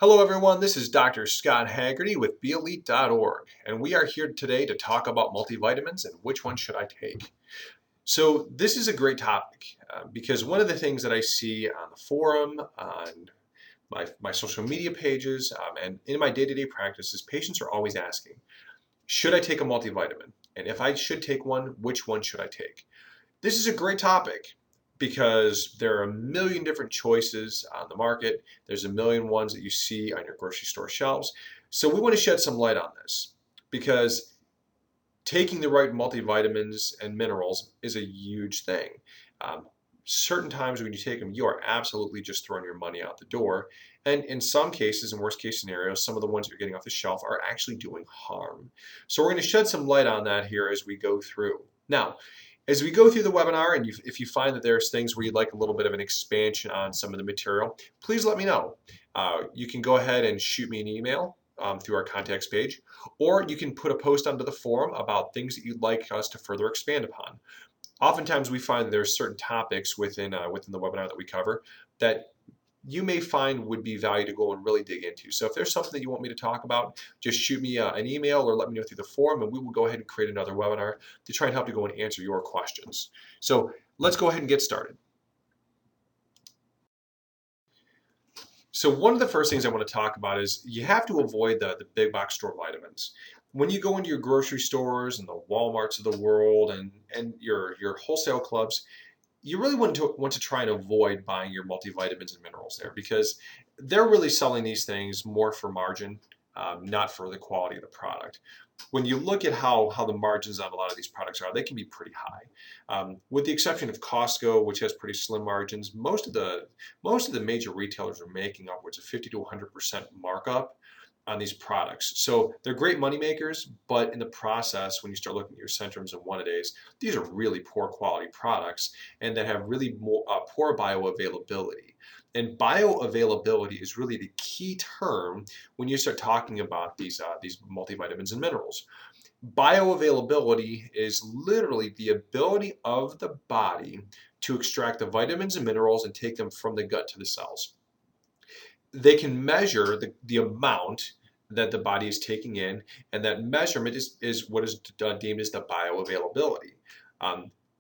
Hello everyone, this is Dr. Scott Haggerty with BeElite.org, and we are here today to talk about multivitamins and which one should I take. So this is a great topic because one of the things that I see on the forum, on my social media pages, and in my day-to-day practice is patients are always asking, should I take a multivitamin? And if I should take one, which one should I take? This is a great topic because there are a million different choices on the market. There's a million ones that you see on your grocery store shelves. So we want to shed some light on this because taking the right multivitamins and minerals is a huge thing. Um, Certain times when you take them, you are absolutely just throwing your money out the door. And in some cases, in worst case scenarios, some of the ones you're getting off the shelf are actually doing harm. So we're going to shed some light on that here as we go through. Now, as we go through the webinar, and if you find that there's things where you'd like a little bit of an expansion on some of the material, please let me know. You can go ahead and shoot me an email through our contacts page, or you can put a post onto the forum about things that you'd like us to further expand upon. Oftentimes we find that there's certain topics within the webinar that we cover that you may find would be value to go and really dig into. So if there's something that you want me to talk about, just shoot me an email or let me know through the forum, and we will go ahead and create another webinar to try and help you go and answer your questions. So let's go ahead and get started. So one of the first things I want to talk about is you have to avoid the big box store vitamins. When you go into your grocery stores and the Walmarts of the world and your wholesale clubs, you really want to try and avoid buying your multivitamins and minerals there because they're really selling these things more for margin, not for the quality of the product. When you look at how the margins on a lot of these products are, they can be pretty high. With the exception of Costco, which has pretty slim margins, most of the major retailers are making upwards of 50 to 100% markup on these products. So they're great money makers, but in the process, when you start looking at your Centrums and One-A-Days, these are really poor quality products and that have really poor bioavailability. And bioavailability is really the key term when you start talking about these multivitamins and minerals. Bioavailability is literally the ability of the body to extract the vitamins and minerals and take them from the gut to the cells. They can measure the amount that the body is taking in, and that measurement is what is deemed as the bioavailability.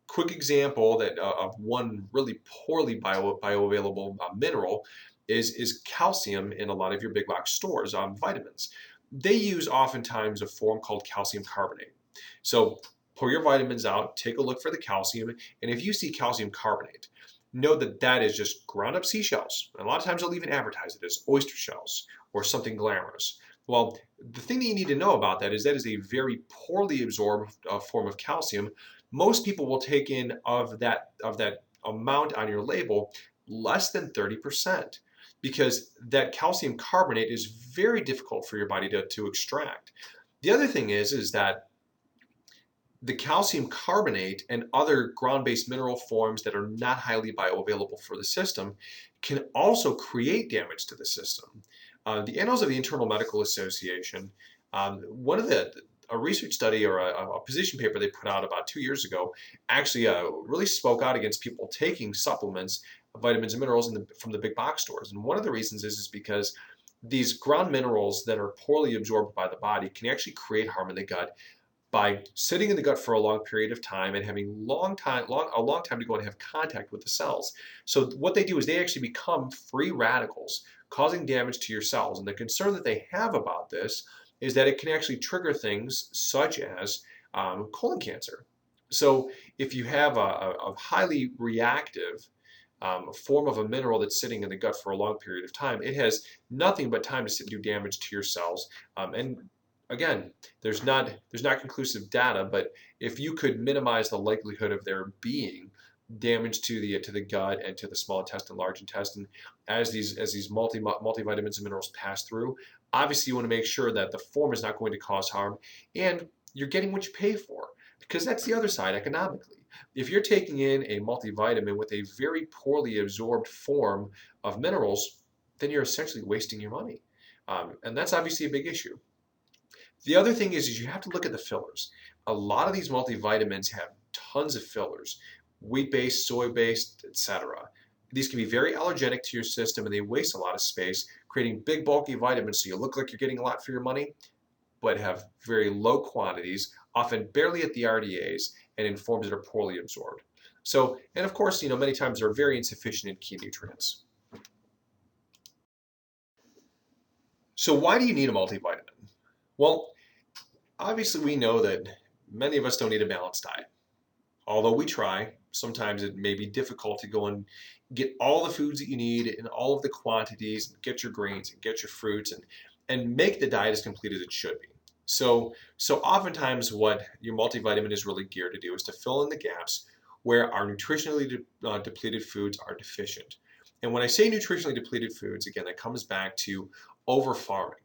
Quick example of one really poorly bioavailable mineral is calcium in a lot of your big box stores, vitamins. They use oftentimes a form called calcium carbonate. So pull your vitamins out, take a look for the calcium, and if you see calcium carbonate, know that that is just ground up seashells. And a lot of times they'll even advertise it as oyster shells or something glamorous. Well, the thing that you need to know about that is a very poorly absorbed form of calcium. Most people will take in of that amount on your label less than 30% because that calcium carbonate is very difficult for your body to extract. The other thing is that the calcium carbonate and other ground-based mineral forms that are not highly bioavailable for the system can also create damage to the system. The Annals of the Internal Medical Association, a research study or a position paper they put out about 2 years ago actually really spoke out against people taking supplements, vitamins and minerals from the big box stores. And one of the reasons is because these ground minerals that are poorly absorbed by the body can actually create harm in the gut by sitting in the gut for a long period of time and having a long time to go and have contact with the cells. So what they do is they actually become free radicals, causing damage to your cells. And the concern that they have about this is that it can actually trigger things such as colon cancer. So if you have a highly reactive form of a mineral that's sitting in the gut for a long period of time, it has nothing but time to sit and do damage to your cells. And again, there's not conclusive data, but if you could minimize the likelihood of there being damage to the gut and to the small intestine, large intestine, as these multivitamins and minerals pass through, obviously you want to make sure that the form is not going to cause harm and you're getting what you pay for, because that's the other side economically. If you're taking in a multivitamin with a very poorly absorbed form of minerals, then you're essentially wasting your money, and that's obviously a big issue. The other thing is you have to look at the fillers. A lot of these multivitamins have tons of fillers, wheat-based, soy-based, etc. These can be very allergenic to your system and they waste a lot of space, creating big bulky vitamins so you look like you're getting a lot for your money, but have very low quantities, often barely at the RDAs, and in forms that are poorly absorbed. So, and of course, many times they're very insufficient in key nutrients. So why do you need a multivitamin? Well, obviously we know that many of us don't eat a balanced diet. Although we try, sometimes it may be difficult to go and get all the foods that you need in all of the quantities, and get your grains and get your fruits and make the diet as complete as it should be. So oftentimes what your multivitamin is really geared to do is to fill in the gaps where our nutritionally depleted foods are deficient. And when I say nutritionally depleted foods, again, that comes back to over farming.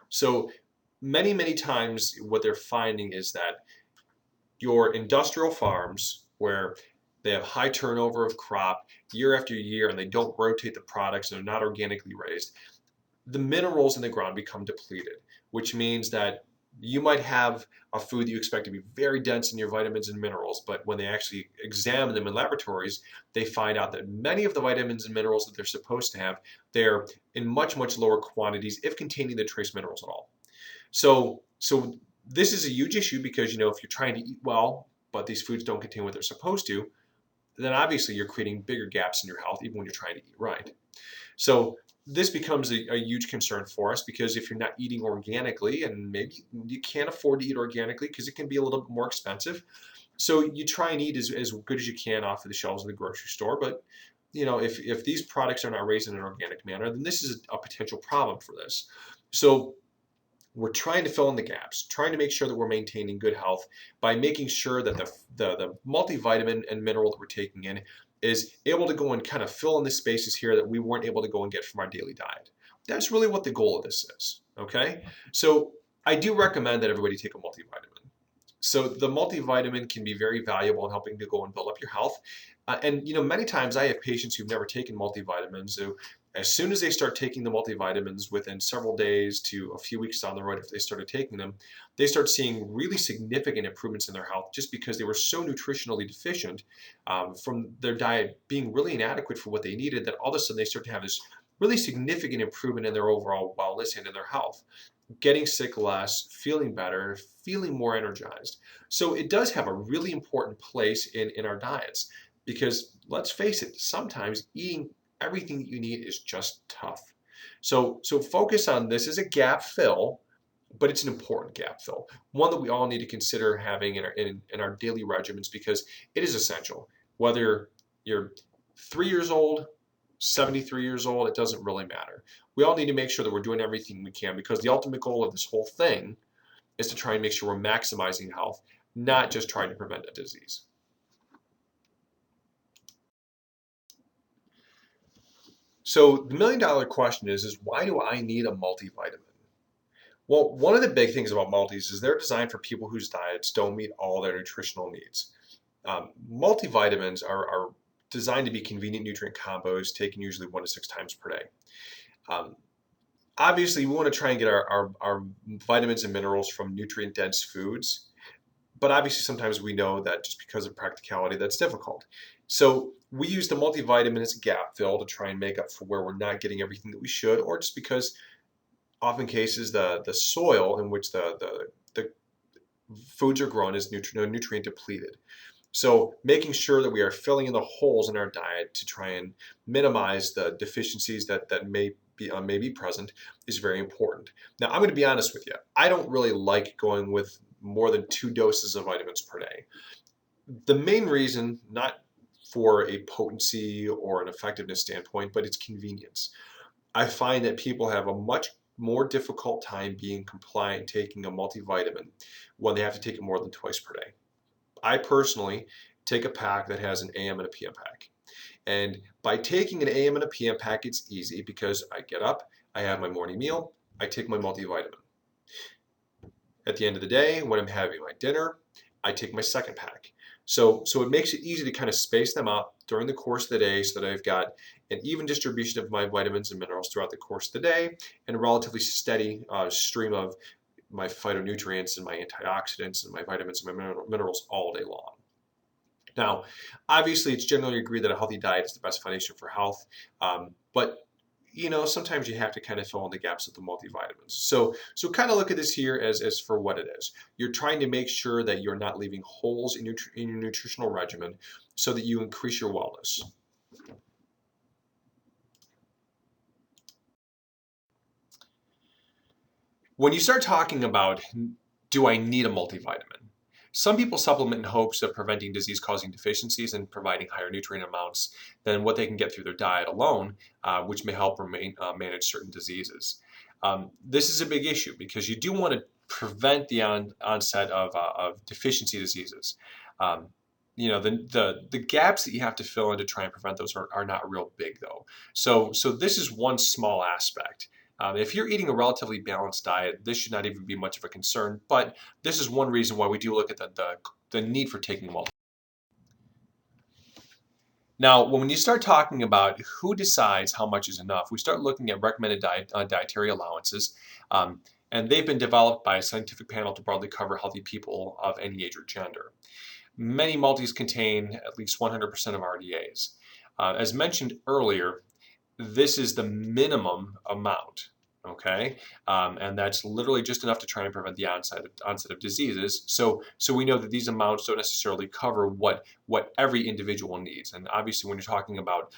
So many times what they're finding is that your industrial farms where they have high turnover of crop year after year and they don't rotate the products and they're not organically raised, the minerals in the ground become depleted, which means that you might have a food that you expect to be very dense in your vitamins and minerals, but when they actually examine them in laboratories, they find out that many of the vitamins and minerals that they're supposed to have, they're in much lower quantities if containing the trace minerals at all. So this is a huge issue because if you're trying to eat well, but these foods don't contain what they're supposed to, then obviously you're creating bigger gaps in your health even when you're trying to eat right. So this becomes a huge concern for us because if you're not eating organically, and maybe you can't afford to eat organically because it can be a little bit more expensive, so you try and eat as good as you can off of the shelves of the grocery store. But if these products are not raised in an organic manner, then this is a potential problem for this. So we're trying to fill in the gaps, trying to make sure that we're maintaining good health by making sure that the multivitamin and mineral that we're taking in is able to go and kind of fill in the spaces here that we weren't able to go and get from our daily diet. That's really what the goal of this is, okay? So I do recommend that everybody take a multivitamin. So the multivitamin can be very valuable in helping to go and build up your health. And many times I have patients who've never taken multivitamins who, as soon as they start taking the multivitamins, within several days to a few weeks down the road, if they started taking them, they start seeing really significant improvements in their health just because they were so nutritionally deficient from their diet being really inadequate for what they needed, that all of a sudden they start to have this really significant improvement in their overall wellness and in their health, getting sick less, feeling better, feeling more energized. So it does have a really important place in our diets because let's face it, sometimes eating everything that you need is just tough. So focus on this as a gap fill, but it's an important gap fill, one that we all need to consider having in our daily regimens because it is essential. Whether you're 3 years old, 73 years old, it doesn't really matter. We all need to make sure that we're doing everything we can because the ultimate goal of this whole thing is to try and make sure we're maximizing health, not just trying to prevent a disease. So the $1 million question is why do I need a multivitamin? Well, one of the big things about multis is they're designed for people whose diets don't meet all their nutritional needs. Multivitamins are designed to be convenient nutrient combos taken usually 1 to 6 times per day. Um, Obviously, we want to try and get our vitamins and minerals from nutrient-dense foods, but obviously sometimes we know that just because of practicality, that's difficult. So we use the multivitamin as a gap fill to try and make up for where we're not getting everything that we should, or just because often cases the soil in which the foods are grown is nutrient depleted. So making sure that we are filling in the holes in our diet to try and minimize the deficiencies that may be present is very important. Now, I'm going to be honest with you. I don't really like going with more than 2 doses of vitamins per day. The main reason, not for a potency or an effectiveness standpoint, but it's convenience. I find that people have a much more difficult time being compliant taking a multivitamin when they have to take it more than twice per day. I personally take a pack that has an AM and a PM pack. And by taking an AM and a PM pack, it's easy because I get up, I have my morning meal, I take my multivitamin. At the end of the day, when I'm having my dinner, I take my second pack. So it makes it easy to kind of space them out during the course of the day so that I've got an even distribution of my vitamins and minerals throughout the course of the day and a relatively steady stream of my phytonutrients and my antioxidants and my vitamins and my minerals all day long. Now, obviously, it's generally agreed that a healthy diet is the best foundation for health, but sometimes you have to kind of fill in the gaps with the multivitamins. So kind of look at this here as for what it is. You're trying to make sure that you're not leaving holes in your nutritional regimen so that you increase your wellness. When you start talking about, do I need a multivitamin? Some people supplement in hopes of preventing disease-causing deficiencies and providing higher nutrient amounts than what they can get through their diet alone, which may help manage certain diseases. This is a big issue because you do want to prevent the onset of deficiency diseases. Um, the gaps that you have to fill in to try and prevent those are not real big though. So this is one small aspect. If you're eating a relatively balanced diet, this should not even be much of a concern, but this is one reason why we do look at the need for taking multiple. Now, when you start talking about who decides how much is enough, we start looking at recommended dietary allowances, and they've been developed by a scientific panel to broadly cover healthy people of any age or gender. Many multis contain at least 100% of RDAs. As mentioned earlier, this is the minimum amount, okay? And that's literally just enough to try and prevent the onset of diseases. So we know that these amounts don't necessarily cover what every individual needs. And obviously, when you're talking about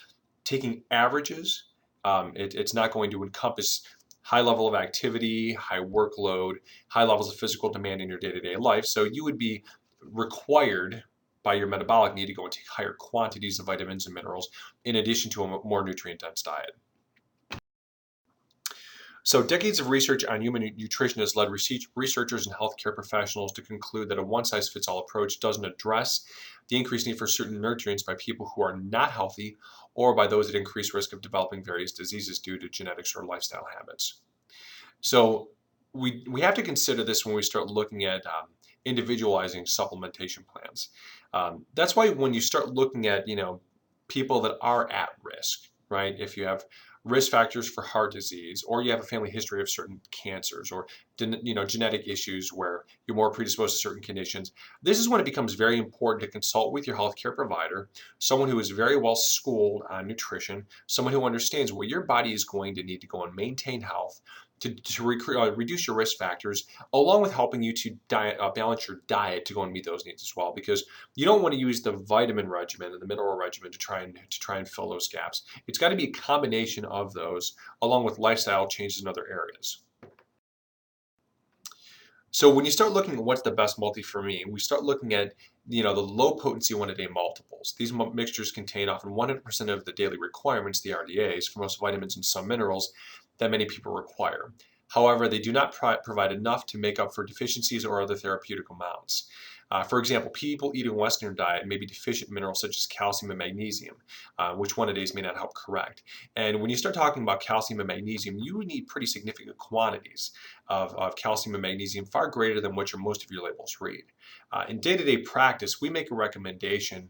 taking averages, it's not going to encompass high level of activity, high workload, high levels of physical demand in your day-to-day life. So you would be required by your metabolic need to go and take higher quantities of vitamins and minerals in addition to a more nutrient-dense diet. So decades of research on human nutrition has led researchers and healthcare professionals to conclude that a one-size-fits-all approach doesn't address the increased need for certain nutrients by people who are not healthy or by those at increased risk of developing various diseases due to genetics or lifestyle habits. So we have to consider this when we start looking at individualizing supplementation plans. That's why when you start looking at people that are at risk, right? If you have risk factors for heart disease, or you have a family history of certain cancers, or genetic issues where you're more predisposed to certain conditions, this is when it becomes very important to consult with your healthcare provider, someone who is very well schooled on nutrition, someone who understands what your body is going to need to go and maintain health, to reduce your risk factors, along with helping you to balance your diet to go and meet those needs as well. Because you don't want to use the vitamin regimen and the mineral regimen to try and fill those gaps. It's got to be a combination of those, along with lifestyle changes in other areas. So when you start looking at what's the best multi for me, we start looking at the low potency one-a-day multiples. These mixtures contain often 100% of the daily requirements, the RDAs, for most vitamins and some minerals that many people require. However, they do not provide enough to make up for deficiencies or other therapeutic amounts. For example, people eating a Western diet may be deficient in minerals such as calcium and magnesium, which one-a-days may not help correct. And when you start talking about calcium and magnesium, you need pretty significant quantities of calcium and magnesium, far greater than what most of your labels read. In day-to-day practice, we make a recommendation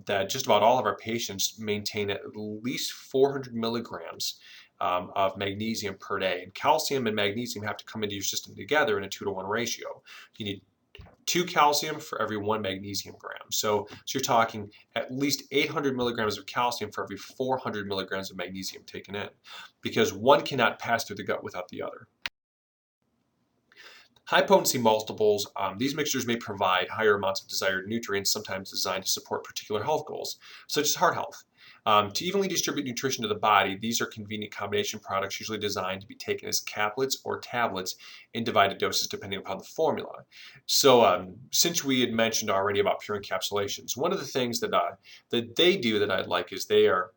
that just about all of our patients maintain at least 400 milligrams of magnesium per day. And calcium and magnesium have to come into your system together in a 2-to-1 ratio. You need 2 calcium for every 1 magnesium gram. So you're talking at least 800 milligrams of calcium for every 400 milligrams of magnesium taken in, because one cannot pass through the gut without the other. High potency multiples, these mixtures may provide higher amounts of desired nutrients, sometimes designed to support particular health goals, such as heart health. To evenly distribute nutrition to the body, these are convenient combination products usually designed to be taken as caplets or tablets in divided doses depending upon the formula. So since we had mentioned already about pure encapsulations, one of the things that they do that I'd like is they are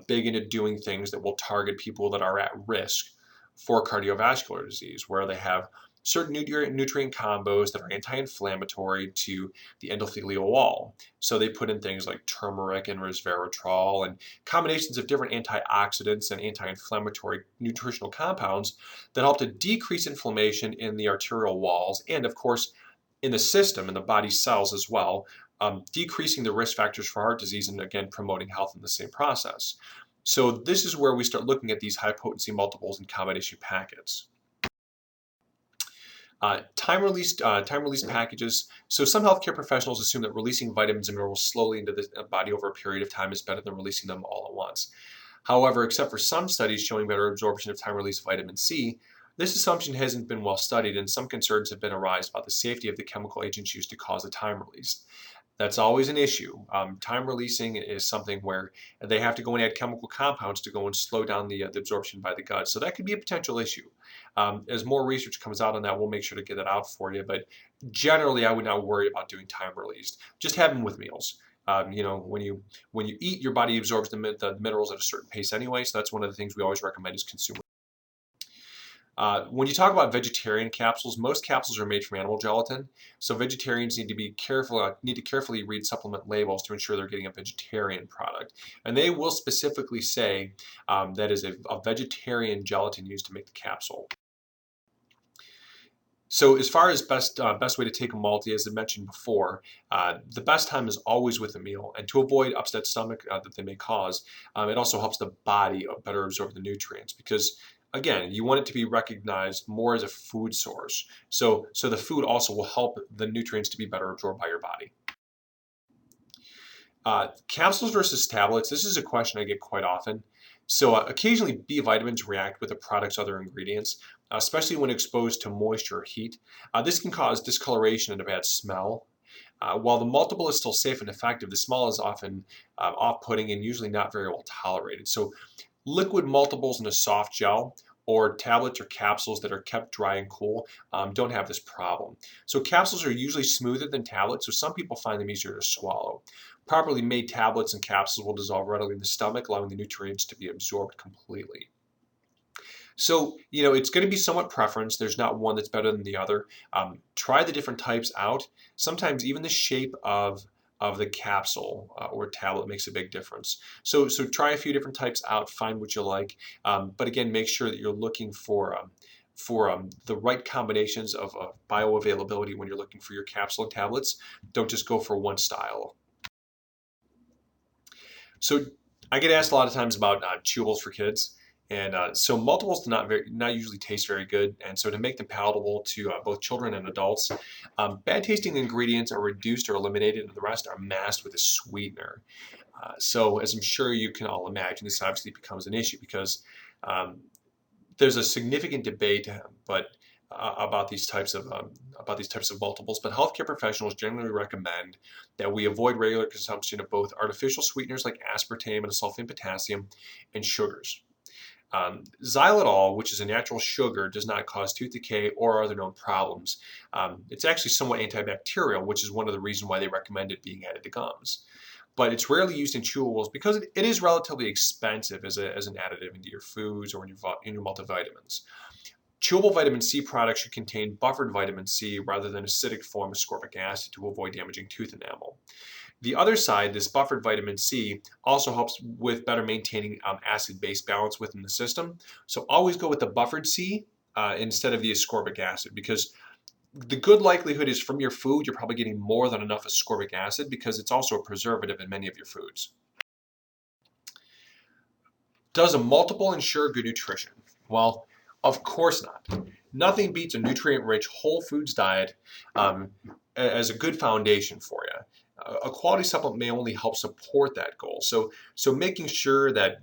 big into doing things that will target people that are at risk for cardiovascular disease, where they have certain nutrient combos that are anti-inflammatory to the endothelial wall. So they put in things like turmeric and resveratrol and combinations of different antioxidants and anti-inflammatory nutritional compounds that help to decrease inflammation in the arterial walls and, of course, in the system, in the body cells as well, decreasing the risk factors for heart disease and, again, promoting health in the same process. So this is where we start looking at these high potency multiples and combination packets. Time release packages. So some healthcare professionals assume that releasing vitamins and minerals slowly into the body over a period of time is better than releasing them all at once. However, except for some studies showing better absorption of time-release vitamin C, this assumption hasn't been well studied, and some concerns have been arised about the safety of the chemical agents used to cause the time release. That's always an issue. Time releasing is something where they have to go and add chemical compounds to go and slow down the absorption by the gut. So that could be a potential issue. As more research comes out on that, we'll make sure to get that out for you. But generally, I would not worry about doing time released. Just have them with meals. When you eat, your body absorbs the minerals at a certain pace anyway. So that's one of the things we always recommend as consumers. When you talk about vegetarian capsules, most capsules are made from animal gelatin, so vegetarians need to be careful. Need to carefully read supplement labels to ensure they're getting a vegetarian product, and they will specifically say that is a vegetarian gelatin used to make the capsule. So as far as best way to take a multi, as I mentioned before, the best time is always with a meal, and to avoid upset stomach that they may cause, it also helps the body better absorb the nutrients because. Again, you want it to be recognized more as a food source. So the food also will help the nutrients to be better absorbed by your body. Capsules versus tablets. This is a question I get quite often. So occasionally B vitamins react with a product's other ingredients, especially when exposed to moisture or heat. This can cause discoloration and a bad smell. While the multiple is still safe and effective, the smell is often off-putting and usually not very well tolerated. So liquid multiples in a soft gel or tablets or capsules that are kept dry and cool don't have this problem. So capsules are usually smoother than tablets, so some people find them easier to swallow. Properly made tablets and capsules will dissolve readily in the stomach, allowing the nutrients to be absorbed completely. So, it's going to be somewhat preference. There's not one that's better than the other. Try the different types out. Sometimes even the shape of the capsule or tablet makes a big difference. So try a few different types out, find what you like. But again, make sure that you're looking for the right combinations of bioavailability when you're looking for your capsule and tablets. Don't just go for one style. So I get asked a lot of times about chewables for kids, and so multiples do not usually taste very good, and so to make them palatable to both children and adults, bad tasting ingredients are reduced or eliminated, and the rest are masked with a sweetener. So as I'm sure you can all imagine, this obviously becomes an issue because um, there's a significant debate, but about these types of multiples. But healthcare professionals generally recommend that we avoid regular consumption of both artificial sweeteners like aspartame and sulfate potassium, and sugars. Xylitol, which is a natural sugar, does not cause tooth decay or other known problems. It's actually somewhat antibacterial, which is one of the reasons why they recommend it being added to gums. But it's rarely used in chewables because it is relatively expensive as an additive into your foods or in your multivitamins. Chewable vitamin C products should contain buffered vitamin C rather than acidic form of ascorbic acid to avoid damaging tooth enamel. The other side, this buffered vitamin C, also helps with better maintaining acid-base balance within the system. So always go with the buffered C instead of the ascorbic acid because the good likelihood is from your food, you're probably getting more than enough ascorbic acid because it's also a preservative in many of your foods. Does a multiple ensure good nutrition? Well, of course not. Nothing beats a nutrient-rich whole foods diet as a good foundation for you. A quality supplement may only help support that goal. So making sure that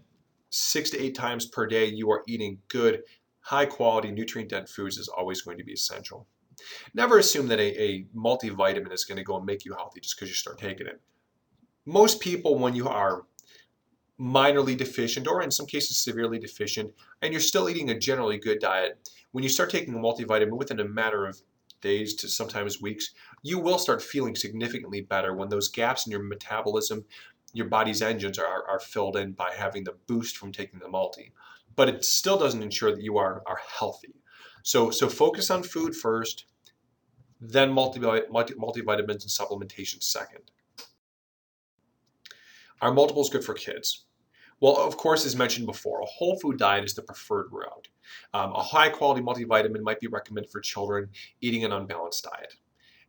6 to 8 times per day you are eating good, high-quality, nutrient-dense foods is always going to be essential. Never assume that a multivitamin is going to go and make you healthy just because you start taking it. Most people, when you are minorly deficient or in some cases severely deficient and you're still eating a generally good diet, when you start taking a multivitamin within a matter of days to sometimes weeks, you will start feeling significantly better when those gaps in your metabolism, your body's engines are filled in by having the boost from taking the multi. But it still doesn't ensure that you are healthy. So focus on food first, then multivitamins and supplementation second. Are multiples good for kids? Well, of course, as mentioned before, a whole food diet is the preferred route. A high quality multivitamin might be recommended for children eating an unbalanced diet.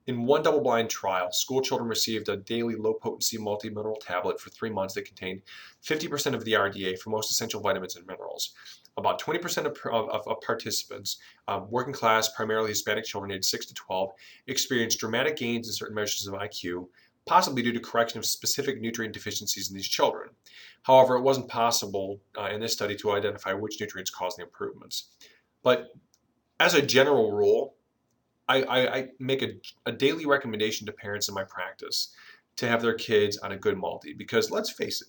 In one double-blind trial, school children received a daily low-potency multi-mineral tablet for 3 months that contained 50% of the RDA for most essential vitamins and minerals. about 20% of participants, working class, primarily Hispanic children aged 6 to 12, experienced dramatic gains in certain measures of IQ, possibly due to correction of specific nutrient deficiencies in these children. However, it wasn't possible in this study to identify which nutrients caused the improvements. But as a general rule, I make a daily recommendation to parents in my practice to have their kids on a good multi because let's face it,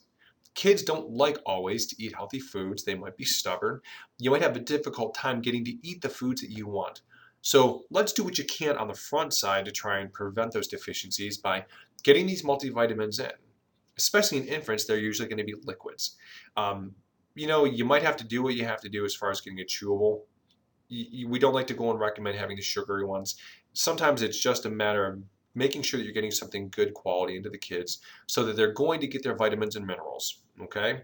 kids don't like always to eat healthy foods. They might be stubborn. You might have a difficult time getting to eat the foods that you want. So let's do what you can on the front side to try and prevent those deficiencies by getting these multivitamins in. Especially in infants, they're usually going to be liquids. Um, you might have to do what you have to do as far as getting a chewable. We don't like to go and recommend having the sugary ones. Sometimes it's just a matter of making sure that you're getting something good quality into the kids so that they're going to get their vitamins and minerals. Okay.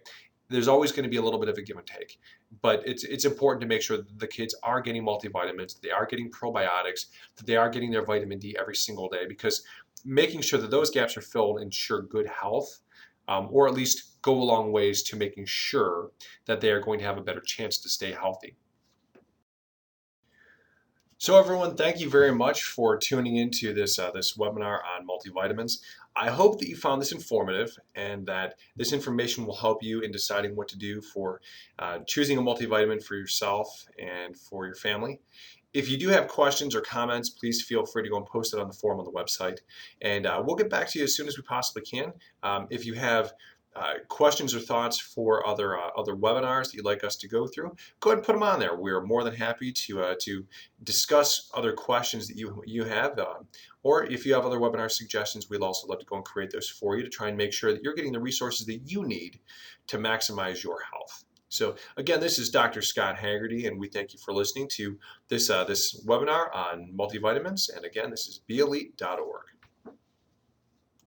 There's always going to be a little bit of a give and take, but it's important to make sure that the kids are getting multivitamins, that they are getting probiotics, that they are getting their vitamin D every single day, because making sure that those gaps are filled ensure good health, or at least go a long ways to making sure that they are going to have a better chance to stay healthy. So everyone, thank you very much for tuning into this webinar on multivitamins. I hope that you found this informative and that this information will help you in deciding what to do for choosing a multivitamin for yourself and for your family. If you do have questions or comments, please feel free to go and post it on the forum on the website, and we'll get back to you as soon as we possibly can. If you have questions or thoughts for other webinars that you'd like us to go through, go ahead and put them on there. We're more than happy to discuss other questions that you have, or if you have other webinar suggestions, we'd also love to go and create those for you to try and make sure that you're getting the resources that you need to maximize your health. So again, this is Dr. Scott Haggerty, and we thank you for listening to this webinar on multivitamins. And again, this is beelite.org.